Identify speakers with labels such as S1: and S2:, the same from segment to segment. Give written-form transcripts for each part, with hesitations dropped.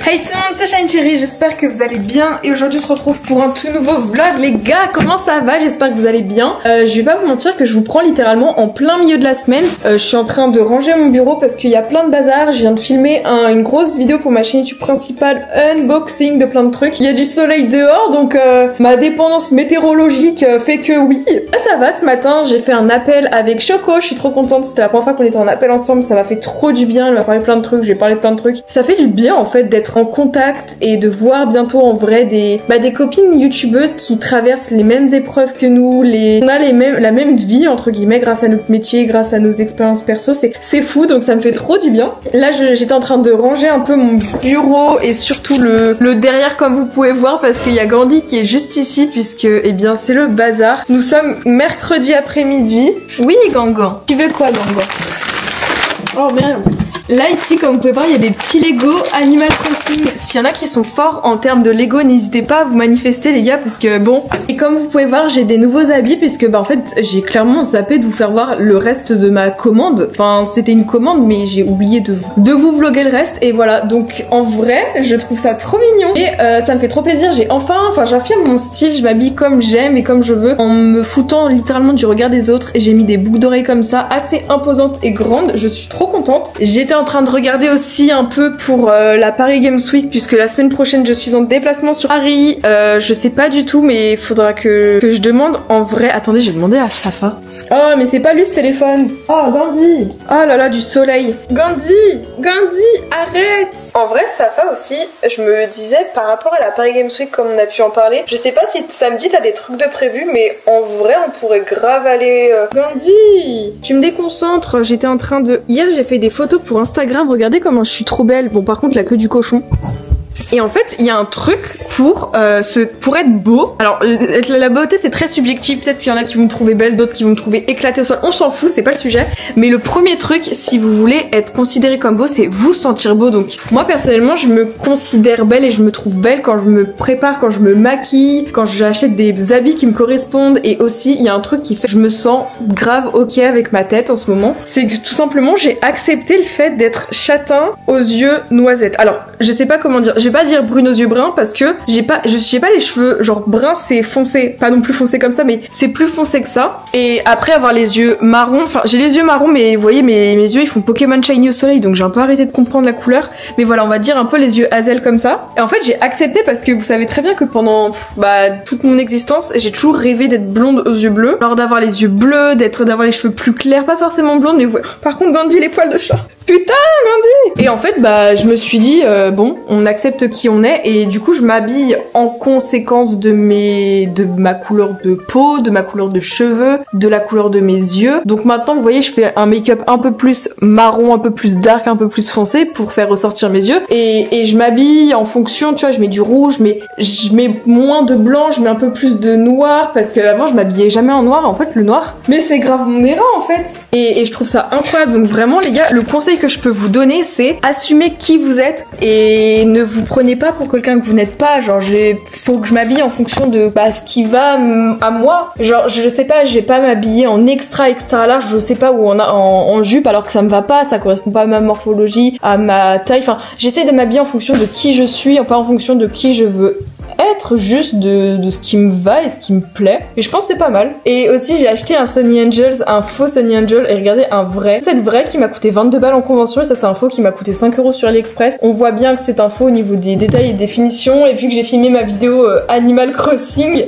S1: Hey tout le monde, c'est Shine Chérie, j'espère que vous allez bien et aujourd'hui on se retrouve pour un tout nouveau vlog. Les gars, comment ça va? J'espère que vous allez bien. Je vais pas vous mentir que je vous prends littéralement en plein milieu de la semaine. Je suis en train de ranger mon bureau parce qu'il y a plein de bazar. Je viens de filmer une grosse vidéo pour ma chaîne YouTube principale, unboxing de plein de trucs. Il y a du soleil dehors donc ma dépendance météorologique fait que oui. Ça va, ce matin j'ai fait un appel avec Choco, je suis trop contente, c'était la première fois qu'on était en appel ensemble, ça m'a fait trop du bien, elle m'a parlé plein de trucs, j'ai parlé plein de trucs. Ça fait du bien en fait d'être en contact et de voir bientôt en vrai des copines youtubeuses qui traversent les mêmes épreuves que nous, on a la même vie entre guillemets grâce à notre métier, grâce à nos expériences perso, c'est fou donc ça me fait trop du bien. Là j'étais en train de ranger un peu mon bureau et surtout le derrière comme vous pouvez voir parce qu'il y a Gandhi qui est juste ici puisque eh bien c'est le bazar. Nous sommes mercredi après-midi. Oui Gangan. Tu veux quoi Gangan? Oh merde. Là ici comme vous pouvez voir il y a des petits Lego Animal Crossing. S'il y en a qui sont forts en termes de Lego, n'hésitez pas à vous manifester les gars parce que bon. Et comme vous pouvez voir j'ai des nouveaux habits puisque en fait j'ai clairement zappé de vous faire voir le reste de ma commande. Enfin c'était une commande mais j'ai oublié de vous vlogger le reste. Et voilà donc en vrai je trouve ça trop mignon. Et ça me fait trop plaisir, j'affirme mon style, je m'habille comme j'aime et comme je veux en me foutant littéralement du regard des autres. Et j'ai mis des boucles d'oreilles comme ça assez imposantes et grandes, je suis trop contente. J'étais en train de regarder aussi un peu pour la Paris Games Week puisque la semaine prochaine je suis en déplacement sur Paris. Je sais pas du tout mais il faudra que je demande en vrai. Attendez, je vais demander à Safa. Oh mais c'est pas lui ce téléphone. Oh Gandhi. Oh là là du soleil. Gandhi, arrête. En vrai Safa aussi, je me disais par rapport à la Paris Games Week comme on a pu en parler, je sais pas si samedi t'as des trucs de prévu mais en vrai on pourrait grave aller... Gandhi, tu me déconcentres. J'étais en train de... Hier j'ai fait des photos pour Instagram, regardez comment je suis trop belle. Bon par contre la queue du cochon. Et en fait, il y a un truc pour être beau. Alors, la beauté, c'est très subjectif. Peut-être qu'il y en a qui vont me trouver belle, d'autres qui vont me trouver éclatée au sol. On s'en fout, c'est pas le sujet. Mais le premier truc, si vous voulez être considéré comme beau, c'est vous sentir beau. Donc, moi, personnellement, je me considère belle et je me trouve belle quand je me prépare, quand je me maquille, quand j'achète des habits qui me correspondent. Et aussi, il y a un truc qui fait que je me sens grave ok avec ma tête en ce moment. C'est que tout simplement, j'ai accepté le fait d'être châtain aux yeux noisettes. Alors, je sais pas comment dire. Je vais pas dire brune aux yeux bruns parce que j'ai pas les cheveux genre bruns, c'est foncé, pas non plus foncé comme ça mais c'est plus foncé que ça. Et après avoir les yeux marrons, enfin j'ai les yeux marrons mais vous voyez mes yeux ils font Pokémon shiny au soleil donc j'ai un peu arrêté de comprendre la couleur, mais voilà on va dire un peu les yeux hazel comme ça. Et en fait j'ai accepté parce que vous savez très bien que pendant toute mon existence j'ai toujours rêvé d'être blonde aux yeux bleus, alors d'avoir les yeux bleus, d'avoir les cheveux plus clairs, pas forcément blonde mais ouais. Par contre Gandhi les poils de chat. Putain Gandhi. Et en fait je me suis dit bon on accepte qui on est et du coup je m'habille en conséquence de ma couleur de peau, de ma couleur de cheveux, de la couleur de mes yeux. Donc maintenant vous voyez je fais un make-up un peu plus marron, un peu plus dark, un peu plus foncé pour faire ressortir mes yeux et je m'habille en fonction, tu vois, je mets du rouge mais je mets moins de blanc, je mets un peu plus de noir parce que avant je m'habillais jamais en noir en fait le noir. Mais c'est grave mon erreur en fait et je trouve ça incroyable. Donc vraiment les gars, le conseil que je peux vous donner c'est assumer qui vous êtes et ne vous prenez pas pour quelqu'un que vous n'êtes pas. Genre faut que je m'habille en fonction de ce qui va à moi. Genre je sais pas, je vais pas m'habiller en extra large, je sais pas, ou en jupe alors que ça me va pas, ça correspond pas à ma morphologie, à ma taille. Enfin j'essaie de m'habiller en fonction de qui je suis, pas en fonction de qui je veux être, juste de ce qui me va et ce qui me plaît. Et je pense que c'est pas mal. Et aussi j'ai acheté un Sunny Angels, un faux Sunny Angel, et regardez un vrai. C'est le vrai qui m'a coûté 22 balles en convention et ça c'est un faux qui m'a coûté 5 € sur AliExpress. On voit bien que c'est un faux au niveau des détails et des finitions. Et vu que j'ai filmé ma vidéo Animal Crossing,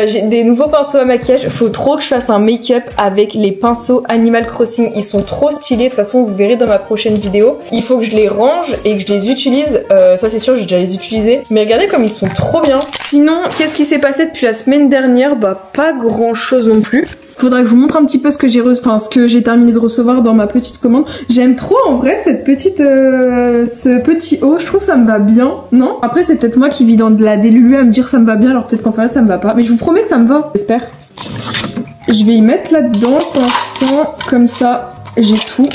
S1: j'ai des nouveaux pinceaux à maquillage. Faut trop que je fasse un make-up avec les pinceaux Animal Crossing. Ils sont trop stylés. De toute façon vous verrez dans ma prochaine vidéo. Il faut que je les range et que je les utilise. Ça c'est sûr, j'ai déjà les utilisés. Mais regardez comme ils sont trop bien. Sinon, qu'est-ce qui s'est passé depuis la semaine dernière? Pas grand chose non plus. Faudrait que je vous montre un petit peu ce que j'ai terminé de recevoir dans ma petite commande. J'aime trop en vrai cette petite ce petit haut, je trouve ça me va bien. Non? Après c'est peut-être moi qui vis dans de la délulu à me dire ça me va bien alors peut-être qu'en fait ça me va pas. Mais je vous promets que ça me va, j'espère. Je vais y mettre là-dedans pour l'instant, comme ça j'ai tout.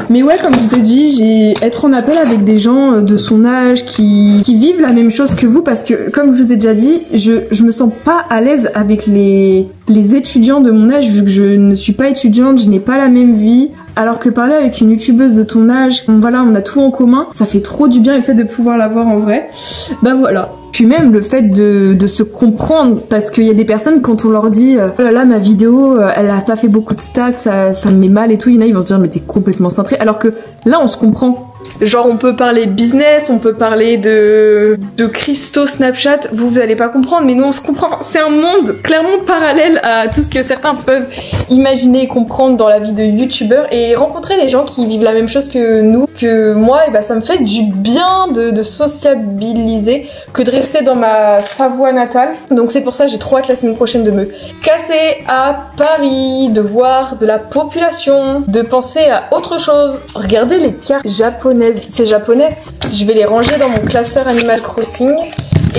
S1: Mais ouais, comme je vous ai dit, être en appel avec des gens de son âge qui vivent la même chose que vous parce que, comme je vous ai déjà dit, je me sens pas à l'aise avec les étudiants de mon âge vu que je ne suis pas étudiante, je n'ai pas la même vie. Alors que parler avec une youtubeuse de ton âge, voilà, on a tout en commun, ça fait trop du bien, le fait de pouvoir la voir en vrai. Bah voilà. Puis même le fait de se comprendre, parce qu'il y a des personnes quand on leur dit oh là là ma vidéo elle a pas fait beaucoup de stats, ça me met mal et tout, il y en a ils vont se dire mais t'es complètement cintré, alors que là on se comprend. Genre on peut parler business, on peut parler de Christo Snapchat, vous allez pas comprendre, mais nous on se comprend. C'est un monde clairement parallèle à tout ce que certains peuvent imaginer et comprendre dans la vie de youtubeur, et rencontrer des gens qui vivent la même chose que nous, que moi, et bah ça me fait du bien de sociabiliser que de rester dans ma Savoie natale. Donc c'est pour ça que j'ai trop hâte la semaine prochaine de me casser à Paris, de voir de la population, de penser à autre chose. Regardez les cartes japonaises. C'est japonais. Je vais les ranger dans mon classeur Animal Crossing.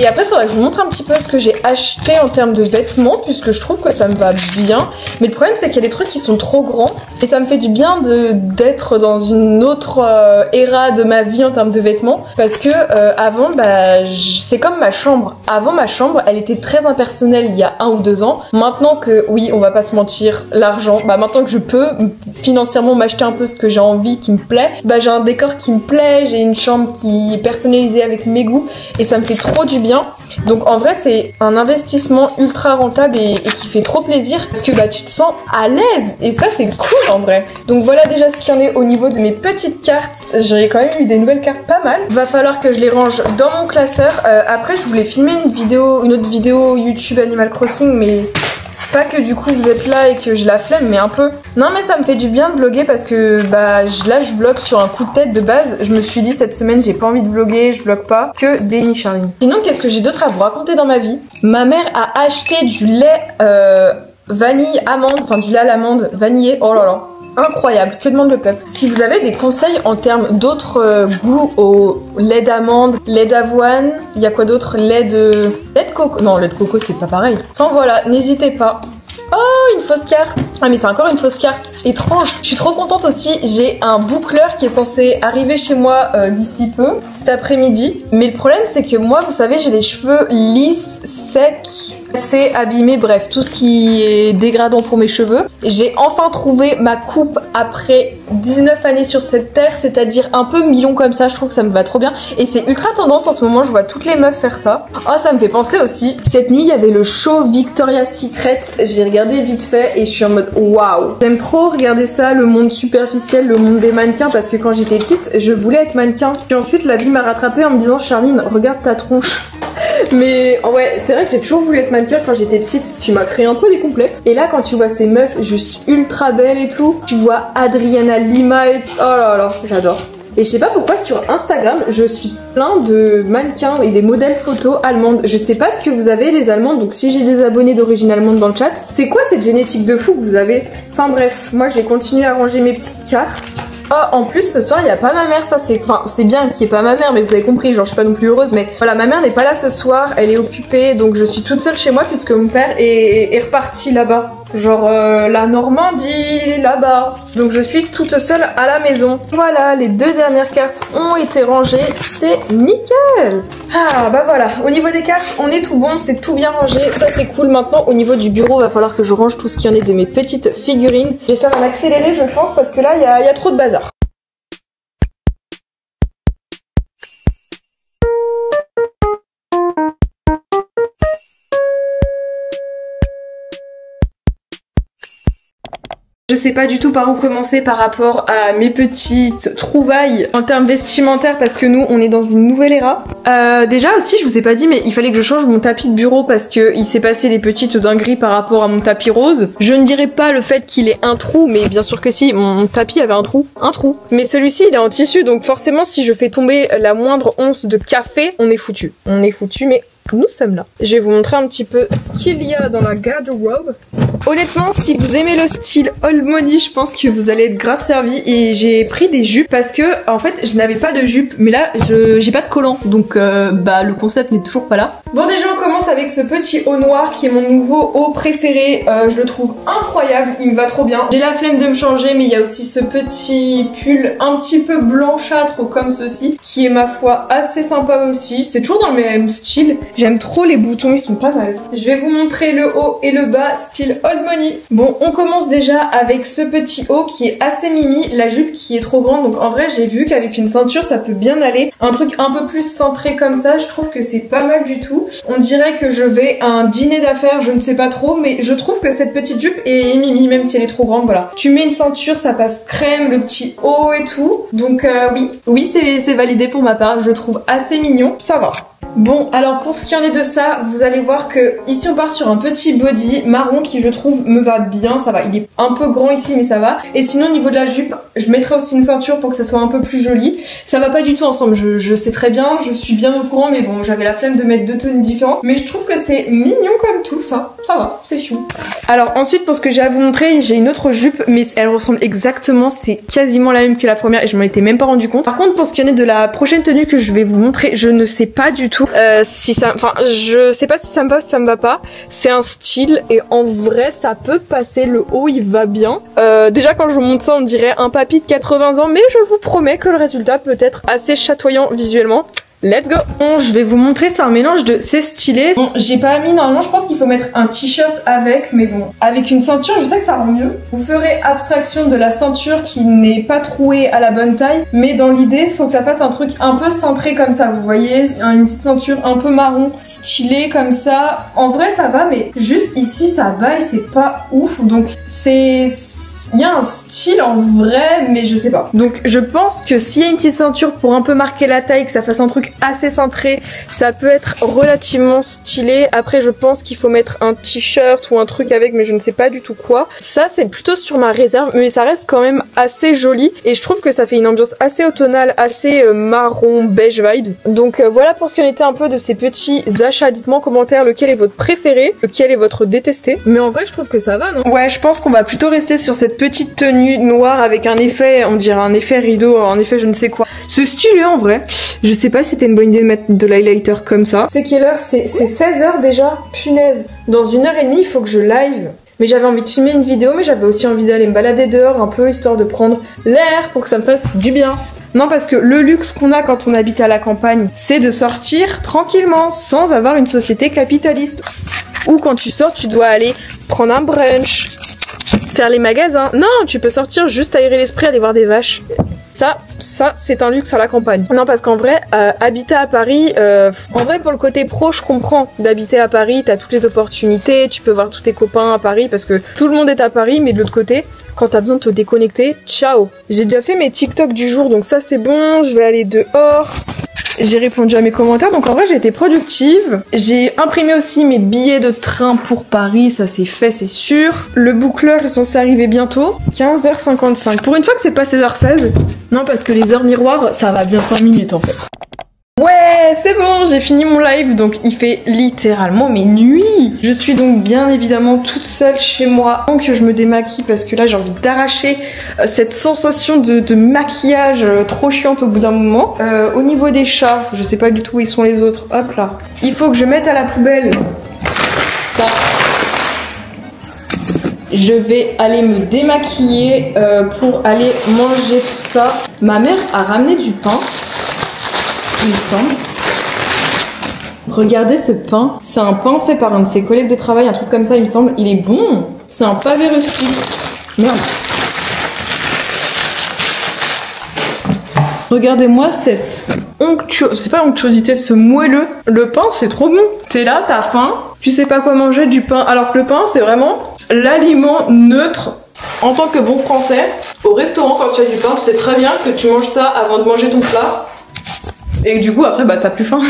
S1: Et après, il faudra que je vous montre un petit peu ce que j'ai acheté en termes de vêtements, puisque je trouve que ça me va bien. Mais le problème, c'est qu'il y a des trucs qui sont trop grands. Et ça me fait du bien d'être dans une autre ère de ma vie en termes de vêtements. Parce que avant, bah, c'est comme ma chambre. Avant, ma chambre, elle était très impersonnelle il y a 1 ou 2 ans. Maintenant que, oui, on va pas se mentir, l'argent, bah maintenant que je peux financièrement m'acheter un peu ce que j'ai envie, qui me plaît, bah j'ai un décor qui me plaît, j'ai une chambre qui est personnalisée avec mes goûts. Et ça me fait trop du bien. Donc en vrai c'est un investissement ultra rentable et qui fait trop plaisir parce que bah tu te sens à l'aise et ça c'est cool en vrai. Donc voilà déjà ce qu'il y en est au niveau de mes petites cartes. J'ai quand même eu des nouvelles cartes pas mal. Va falloir que je les range dans mon classeur. Après je voulais filmer une autre vidéo YouTube Animal Crossing, mais c'est pas que du coup vous êtes là et que j'ai la flemme, mais un peu. Non mais ça me fait du bien de vlogger parce que bah là je vlog sur un coup de tête de base. Je me suis dit cette semaine j'ai pas envie de vlogger, je vlog pas que des Charline. Sinon qu'est-ce que j'ai d'autre à vous raconter dans ma vie? Ma mère a acheté du lait vanille amande, enfin du lait à l'amande vanillé, oh là là. Incroyable, que demande le peuple. Si vous avez des conseils en termes d'autres goûts au lait d'amande, lait d'avoine, il y a quoi d'autre? Lait de coco. Non, lait de coco c'est pas pareil. Enfin voilà, n'hésitez pas. Oh, une fausse carte. Ah mais c'est encore une fausse carte. Étrange. Je suis trop contente aussi. J'ai un boucleur qui est censé arriver chez moi d'ici peu, cet après-midi. Mais le problème c'est que moi, vous savez, j'ai les cheveux lisses, secs, assez abîmés, bref, tout ce qui est dégradant pour mes cheveux. J'ai enfin trouvé ma coupe après 19 années sur cette terre, c'est-à-dire un peu mi-long comme ça. Je trouve que ça me va trop bien. Et c'est ultra tendance en ce moment, je vois toutes les meufs faire ça. Oh, ça me fait penser aussi. Cette nuit, il y avait le show Victoria's Secret. J'ai regardé vite fait et je suis en mode waouh. J'aime trop regarder ça, le monde superficiel, le monde des mannequins, parce que quand j'étais petite, je voulais être mannequin. Puis ensuite, la vie m'a rattrapée en me disant Charline, regarde ta tronche. Mais ouais, c'est vrai que j'ai toujours voulu être mannequin quand j'étais petite, ce qui m'a créé un peu des complexes. Et là, quand tu vois ces meufs juste ultra belles et tout, tu vois Adriana Lima et... Oh là là, j'adore. Et je sais pas pourquoi sur Instagram, je suis plein de mannequins et des modèles photos allemandes. Je sais pas ce que vous avez les allemandes, donc si j'ai des abonnés d'origine allemande dans le chat, c'est quoi cette génétique de fou que vous avez? Enfin bref, moi j'ai continué à ranger mes petites cartes. Oh, en plus ce soir il n'y a pas ma mère, ça c'est... Enfin c'est bien qu'il n'y ait pas ma mère, mais vous avez compris, genre je suis pas non plus heureuse, mais voilà, ma mère n'est pas là ce soir, elle est occupée, donc je suis toute seule chez moi puisque mon père est reparti là-bas. Genre la Normandie, là-bas. Donc je suis toute seule à la maison. Voilà, les 2 dernières cartes ont été rangées, c'est nickel. Ah bah voilà, au niveau des cartes, on est tout bon, c'est tout bien rangé, ça c'est cool. Maintenant au niveau du bureau, va falloir que je range tout ce qui en est de mes petites figurines. Je vais faire un accéléré je pense parce que là il y a trop de bazar. Je sais pas du tout par où commencer par rapport à mes petites trouvailles en termes vestimentaires parce que nous on est dans une nouvelle ère. Déjà aussi je vous ai pas dit mais il fallait que je change mon tapis de bureau parce que il s'est passé des petites dingueries par rapport à mon tapis rose. Je ne dirais pas le fait qu'il ait un trou, mais bien sûr que si, mon tapis avait un trou. Mais celui-ci il est en tissu, donc forcément si je fais tomber la moindre once de café, on est foutu. On est foutu, mais nous sommes là. Je vais vous montrer un petit peu ce qu'il y a dans la garde-robe. Honnêtement, si vous aimez le style old money, je pense que vous allez être grave servi. Et j'ai pris des jupes parce que, en fait, je n'avais pas de jupe. Mais là, j'ai pas de collant. Donc, bah, le concept n'est toujours pas là. Bon déjà on commence avec ce petit haut noir qui est mon nouveau haut préféré, je le trouve incroyable, il me va trop bien. J'ai la flemme de me changer mais il y a aussi ce petit pull un petit peu blanchâtre comme ceci qui est ma foi assez sympa aussi, c'est toujours dans le même style. J'aime trop les boutons, ils sont pas mal. Je vais vous montrer le haut et le bas style Old Money. Bon on commence déjà avec ce petit haut qui est assez mimi, la jupe qui est trop grande donc en vrai j'ai vu qu'avec une ceinture ça peut bien aller. Un truc un peu plus cintré comme ça, je trouve que c'est pas mal du tout. On dirait que je vais à un dîner d'affaires, je ne sais pas trop, mais je trouve que cette petite jupe est mimi, même si elle est trop grande, voilà. Tu mets une ceinture, ça passe crème, le petit haut et tout. Donc oui c'est validé pour ma part, je le trouve assez mignon, ça va. Bon alors pour ce qui en est de ça, vous allez voir que ici on part sur un petit body marron qui je trouve me va bien, ça va, il est un peu grand ici mais ça va. Et sinon au niveau de la jupe, je mettrai aussi une ceinture pour que ça soit un peu plus joli. Ça va pas du tout ensemble, je sais très bien, je suis bien au courant mais bon j'avais la flemme de mettre deux tenues différentes. Mais je trouve que c'est mignon comme tout ça va, c'est chou. Alors ensuite pour ce que j'ai à vous montrer, j'ai une autre jupe mais elle ressemble exactement, c'est quasiment la même que la première et je m'en étais même pas rendu compte. Par contre pour ce qui en est de la prochaine tenue que je vais vous montrer, je ne sais pas du tout. Je sais pas si ça me va, si ça me va pas. C'est un style et en vrai ça peut passer, le haut il va bien. Déjà quand je vous montre ça on dirait un papy de 80 ans mais je vous promets que le résultat peut être assez chatoyant visuellement. Let's go. Bon, je vais vous montrer, c'est un mélange de... C'est stylé. Bon, j'ai pas mis, normalement je pense qu'il faut mettre un t-shirt avec, mais bon, avec une ceinture, je sais que ça rend mieux. Vous ferez abstraction de la ceinture qui n'est pas trouée à la bonne taille, mais dans l'idée, il faut que ça fasse un truc un peu cintré comme ça, vous voyez, une petite ceinture un peu marron, stylée comme ça. En vrai, ça va, mais juste ici, ça baille, c'est pas ouf, donc il y a un style en vrai, mais je sais pas. Donc je pense que s'il y a une petite ceinture pour un peu marquer la taille, que ça fasse un truc assez cintré, ça peut être relativement stylé. Après je pense qu'il faut mettre un t-shirt ou un truc avec, mais je ne sais pas du tout quoi. Ça c'est plutôt sur ma réserve, mais ça reste quand même assez joli. Et je trouve que ça fait une ambiance assez automnale, assez marron, beige vibes. Donc voilà pour ce qu'on était un peu de ces petits achats. Dites-moi en commentaire lequel est votre préféré, lequel est votre détesté. Mais en vrai je trouve que ça va, non? Ouais, je pense qu'on va plutôt rester sur cette petite tenue noire avec un effet, on dirait un effet rideau, un effet je ne sais quoi. C'est stylé en vrai. Je sais pas si c'était une bonne idée de mettre de l'highlighter comme ça. C'est quelle heure? C'est 16h déjà? Punaise. Dans 1h30 il faut que je live. Mais j'avais envie de filmer une vidéo, mais j'avais aussi envie d'aller me balader dehors un peu, histoire de prendre l'air pour que ça me fasse du bien. Non parce que le luxe qu'on a quand on habite à la campagne, c'est de sortir tranquillement, sans avoir une société capitaliste. Ou quand tu sors, tu dois aller prendre un brunch, faire les magasins. Non, tu peux sortir juste aérer l'esprit, aller voir des vaches. Ça c'est un luxe à la campagne. Non parce qu'en vrai, habiter à Paris, en vrai pour le côté pro je comprends d'habiter à Paris, t'as toutes les opportunités, tu peux voir tous tes copains à Paris parce que tout le monde est à Paris, mais de l'autre côté, quand t'as besoin de te déconnecter, ciao. J'ai déjà fait mes TikTok du jour donc ça c'est bon, je vais aller dehors. J'ai répondu à mes commentaires, donc en vrai j'ai été productive. J'ai imprimé aussi mes billets de train pour Paris, ça c'est fait, c'est sûr. Le boucleur est censé arriver bientôt, 15h55. Pour une fois que c'est pas 16h16. Non, parce que les heures miroirs, ça va bien 5 minutes en fait. Ouais, c'est bon, j'ai fini mon live, donc il fait littéralement mes nuits. Je suis donc bien évidemment toute seule chez moi. Donc je me démaquille parce que là j'ai envie d'arracher cette sensation de maquillage trop chiante au bout d'un moment. Au niveau des chats, je sais pas du tout où ils sont les autres. Hop là. Il faut que je mette à la poubelle ça. Je vais aller me démaquiller pour aller manger tout ça. Ma mère a ramené du pain. Il me semble. Regardez ce pain. C'est un pain fait par un de ses collègues de travail, un truc comme ça, il me semble. Il est bon. C'est un pavé rustique. Merde. Regardez-moi cette c'est pas onctuosité, ce moelleux. Le pain, c'est trop bon. T'es là, t'as faim, tu sais pas quoi manger, du pain. Alors que le pain, c'est vraiment l'aliment neutre. En tant que bon français, au restaurant, quand tu as du pain, tu sais très bien que tu manges ça avant de manger ton plat. Et du coup après bah t'as plus faim.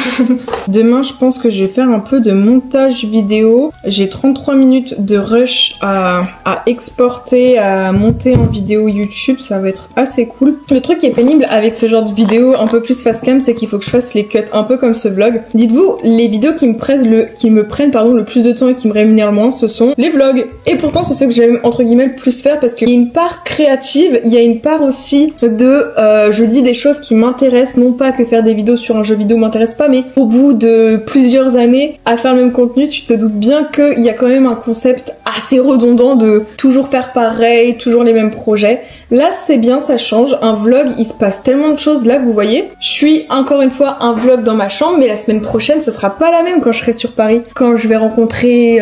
S1: Demain je pense que je vais faire un peu de montage vidéo. J'ai 33 minutes de rush à exporter, à monter en vidéo YouTube, ça va être assez cool. Le truc qui est pénible avec ce genre de vidéo un peu plus face cam, c'est qu'il faut que je fasse les cuts un peu comme ce vlog. Dites-vous, les vidéos qui me prennent le plus de temps et qui me rémunèrent le moins, ce sont les vlogs. Et pourtant c'est ce que j'aime entre guillemets le plus faire parce qu'il y a une part créative, il y a une part aussi de je dis des choses qui m'intéressent, non pas que faire des vidéos vidéos sur un jeu vidéo m'intéresse pas, mais au bout de plusieurs années à faire le même contenu, tu te doutes bien qu'il y a quand même un concept assez redondant de toujours faire pareil, toujours les mêmes projets. Là c'est bien, ça change, un vlog il se passe tellement de choses, là vous voyez, je suis encore une fois un vlog dans ma chambre, mais la semaine prochaine ça sera pas la même quand je serai sur Paris, quand je vais rencontrer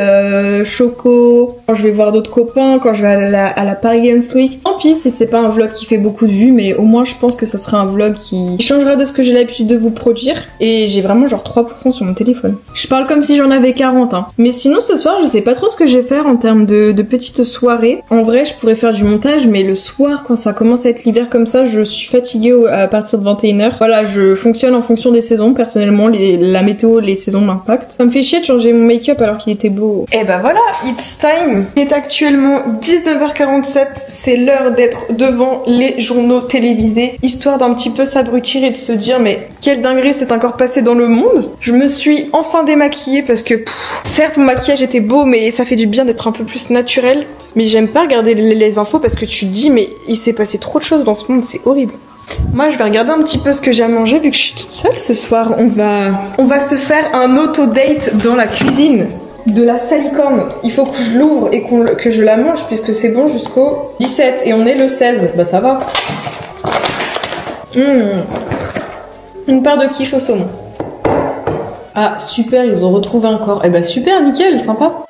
S1: Choco, quand je vais voir d'autres copains, quand je vais à la Paris Games Week. Tant pis si c'est pas un vlog qui fait beaucoup de vues, mais au moins je pense que ça sera un vlog qui changera de ce que j'ai l'habitude de vous produire, et j'ai vraiment genre 3% sur mon téléphone. Je parle comme si j'en avais 40 hein. Mais sinon ce soir je sais pas trop ce que je vais faire en termes de petites soirées. En vrai je pourrais faire du montage, mais le soir quand ça commence à être l'hiver comme ça, je suis fatiguée à partir de 21h. Voilà, je fonctionne en fonction des saisons. Personnellement, la météo, les saisons m'impactent. Ça me fait chier de changer mon make-up alors qu'il était beau. Et bah voilà, it's time. Il est actuellement 19h47. C'est l'heure d'être devant les journaux télévisés, histoire d'un petit peu s'abrutir et de se dire mais quelle dinguerie s'est encore passé dans le monde. Je me suis enfin démaquillée parce que certes mon maquillage était beau, mais ça fait du bien d'être un peu plus naturel. Mais j'aime pas regarder les infos parce que tu te dis mais il s'est passé trop de choses dans ce monde, c'est horrible. Moi je vais regarder un petit peu ce que j'ai à manger vu que je suis toute seule ce soir. On va se faire un auto-date dans la cuisine de la salicorne. Il faut que je l'ouvre et que je la mange puisque c'est bon jusqu'au 17 et on est le 16. Bah ça va. Une part de quiche au saumon. Ah super, ils ont retrouvé un corps. Eh bah super, nickel, sympa.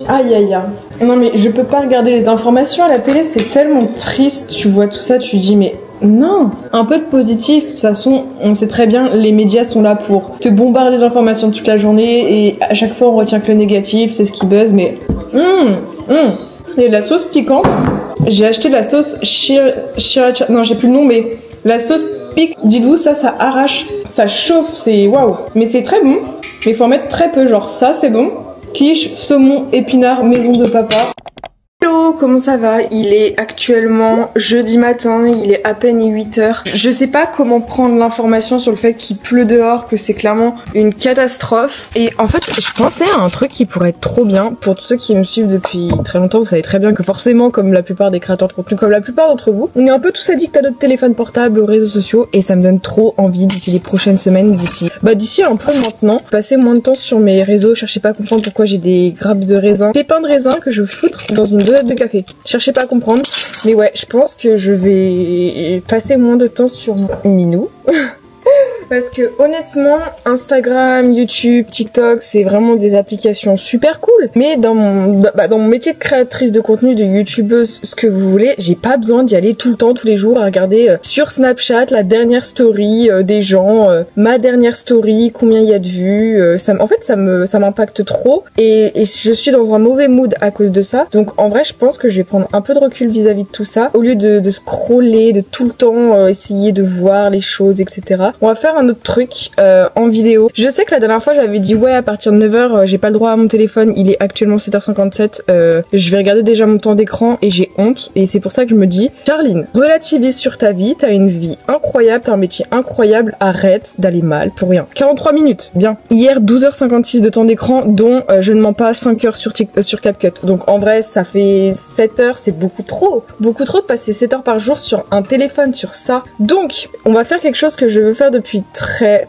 S1: Aïe aïe aïe. Non mais je peux pas regarder les informations à la télé, c'est tellement triste. Tu vois tout ça, tu dis mais non. Un peu de positif, de toute façon on sait très bien, les médias sont là pour te bombarder d'informations toute la journée et à chaque fois on retient que le négatif, c'est ce qui buzz. Mais et la sauce piquante, j'ai acheté la sauce sriracha, non j'ai plus le nom, mais la sauce pique, dites-vous ça arrache, ça chauffe, c'est waouh. Mais c'est très bon, mais il faut en mettre très peu, genre ça c'est bon. Quiche, saumon, épinards, maison de papa. Hello, comment ça va? Il est actuellement jeudi matin, il est à peine 8h. Je sais pas comment prendre l'information sur le fait qu'il pleut dehors, que c'est clairement une catastrophe. Et en fait, je pensais à un truc qui pourrait être trop bien. Pour tous ceux qui me suivent depuis très longtemps, vous savez très bien que forcément, comme la plupart des créateurs de contenu, comme la plupart d'entre vous, on est un peu tous addicts à notre téléphone portable, aux réseaux sociaux, et ça me donne trop envie d'ici les prochaines semaines, d'ici un peu maintenant, passer moins de temps sur mes réseaux, cherchez pas à comprendre pourquoi j'ai des grappes de raisin, pépins de raisin que je foutre dans une dosette de café. Cherchez pas à comprendre, mais ouais, je pense que je vais passer moins de temps sur mon minou. Parce que honnêtement, Instagram, YouTube, TikTok, c'est vraiment des applications super cool. Mais dans mon métier de créatrice de contenu, de youtubeuse, ce que vous voulez, j'ai pas besoin d'y aller tout le temps, tous les jours, à regarder sur Snapchat la dernière story des gens, ma dernière story, combien il y a de vues. En fait, ça m'impacte trop et je suis dans un mauvais mood à cause de ça. Donc en vrai, je pense que je vais prendre un peu de recul vis-à-vis de tout ça. Au lieu de scroller, de tout le temps essayer de voir les choses, etc. On va faire un autre truc en vidéo. Je sais que la dernière fois j'avais dit ouais à partir de 9h j'ai pas le droit à mon téléphone, il est actuellement 7h57, je vais regarder déjà mon temps d'écran et j'ai honte et c'est pour ça que je me dis Charline, relativise sur ta vie, t'as une vie incroyable, t'as un métier incroyable, arrête d'aller mal pour rien. 43 minutes, bien. Hier 12h56 de temps d'écran dont je ne mens pas 5h sur CapCut. Donc en vrai ça fait 7h, c'est beaucoup trop de passer 7 heures par jour sur un téléphone, sur ça. Donc on va faire quelque chose que je veux faire depuis très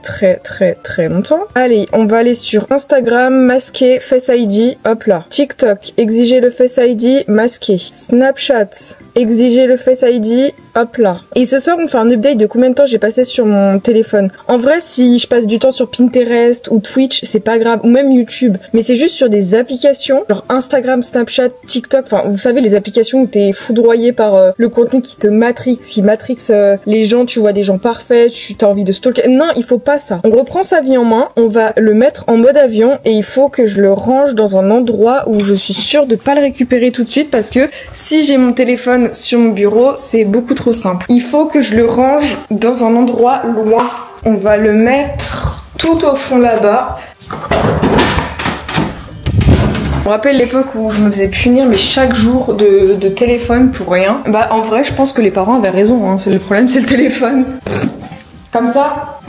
S1: longtemps. Allez, on va aller sur Instagram, masquer Face ID, hop là. TikTok, exiger le Face ID, masquer. Snapchat, exiger le Face ID, hop là. Et ce soir, on fait un update de combien de temps j'ai passé sur mon téléphone. En vrai, si je passe du temps sur Pinterest ou Twitch, c'est pas grave, ou même YouTube. Mais c'est juste sur des applications, genre Instagram, Snapchat, TikTok, enfin, vous savez, les applications où t'es foudroyé par le contenu qui te matrixe les gens, tu vois des gens parfaits, tu as envie de stalker. Non, il faut pas ça. On reprend sa vie en main, on va le mettre en mode avion et il faut que je le range dans un endroit où je suis sûre de pas le récupérer tout de suite parce que si j'ai mon téléphone sur mon bureau, c'est beaucoup trop simple. Il faut que je le range dans un endroit loin. On va le mettre tout au fond là-bas. Je me rappelle l'époque où je me faisais punir mais chaque jour de téléphone pour rien. Bah en vrai je pense que les parents avaient raison, hein. Le problème c'est le téléphone. Comme ça,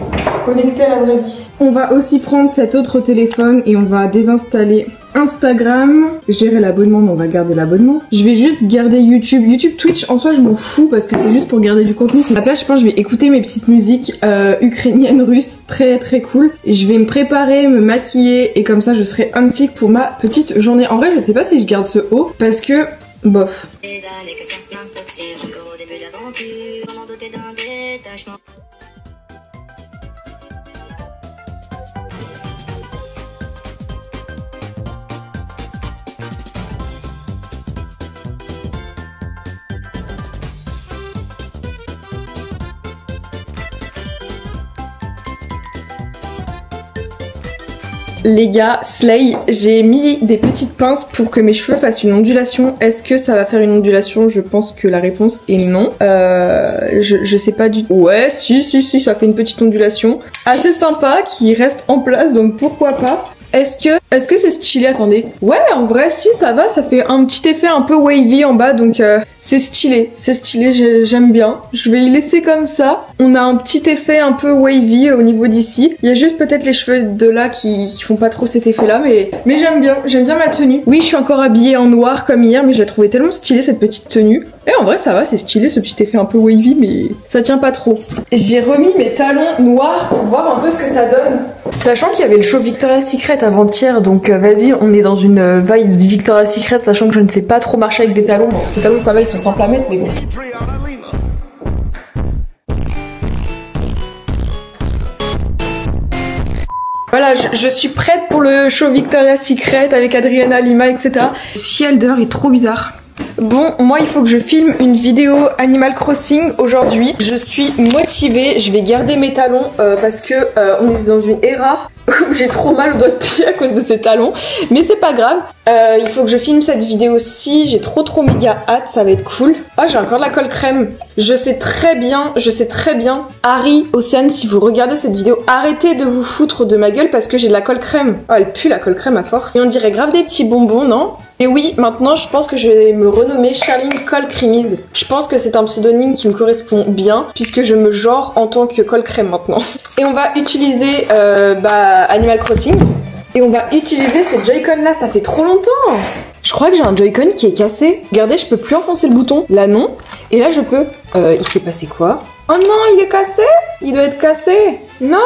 S1: connecté à la vraie vie. On va aussi prendre cet autre téléphone et on va désinstaller Instagram, gérer l'abonnement, mais on va garder l'abonnement. Je vais juste garder YouTube. YouTube, Twitch, en soi, je m'en fous parce que c'est juste pour garder du contenu. À la place, je pense que je vais écouter mes petites musiques ukrainiennes, russes, très très cool. Je vais me préparer, me maquiller et comme ça, je serai on flic pour ma petite journée. En vrai, je sais pas si je garde ce haut parce que bof. Les gars, slay, j'ai mis des petites pinces pour que mes cheveux fassent une ondulation. Est-ce que ça va faire une ondulation? Je pense que la réponse est non. Je sais pas du tout. Ouais, si, ça fait une petite ondulation. Assez sympa, qui reste en place, donc pourquoi pas. Est-ce que c'est stylé? Attendez. Ouais, en vrai, si, ça va, ça fait un petit effet un peu wavy en bas, donc c'est stylé, j'aime bien. Je vais y laisser comme ça. On a un petit effet un peu wavy au niveau d'ici. Il y a juste peut-être les cheveux de là qui font pas trop cet effet-là, mais j'aime bien ma tenue. Oui, je suis encore habillée en noir comme hier, mais je la trouvais tellement stylée cette petite tenue. Et en vrai, ça va, c'est stylé ce petit effet un peu wavy, mais ça tient pas trop. J'ai remis mes talons noirs pour voir un peu ce que ça donne. Sachant qu'il y avait le show Victoria's Secret avant-hier, donc vas-y, on est dans une vibe du Victoria's Secret, sachant que je ne sais pas trop marcher avec des talons. Bon, ces talons, ça va, ils sont simples à mettre, mais bon. Voilà, je suis prête pour le show Victoria's Secret avec Adriana Lima, etc. Le ciel dehors est trop bizarre. Bon, moi il faut que je filme une vidéo Animal Crossing aujourd'hui. Je suis motivée, je vais garder mes talons parce que on est dans une era où j'ai trop mal aux doigts de pied à cause de ces talons. Mais c'est pas grave, il faut que je filme cette vidéo-ci, j'ai trop méga hâte, ça va être cool. Oh, j'ai encore de la colle crème. Je sais très bien, Harry, Océane, si vous regardez cette vidéo, arrêtez de vous foutre de ma gueule parce que j'ai de la colle crème. Oh, elle pue la colle crème à force. Et on dirait grave des petits bonbons, non? Et oui, maintenant je pense que je vais me renommer Charline Colle Creamise. Je pense que c'est un pseudonyme qui me correspond bien puisque je me genre en tant que colle crème maintenant. Et on va utiliser Animal Crossing. Et on va utiliser cette Joy-Con là, ça fait trop longtemps. Je crois que j'ai un Joy-Con qui est cassé. Regardez, je peux plus enfoncer le bouton. Là non. Et là je peux. Il s'est passé quoi? Oh non, il est cassé? Il doit être cassé. Non.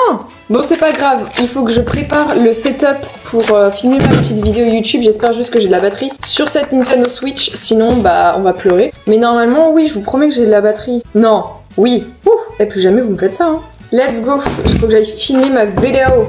S1: Bon, c'est pas grave, il faut que je prépare le setup pour filmer ma petite vidéo YouTube. J'espère juste que j'ai de la batterie sur cette Nintendo Switch, sinon bah on va pleurer. Mais normalement, oui, je vous promets que j'ai de la batterie. Non, oui. Ouh, et plus jamais vous me faites ça, hein. Let's go, il faut que j'aille filmer ma vidéo.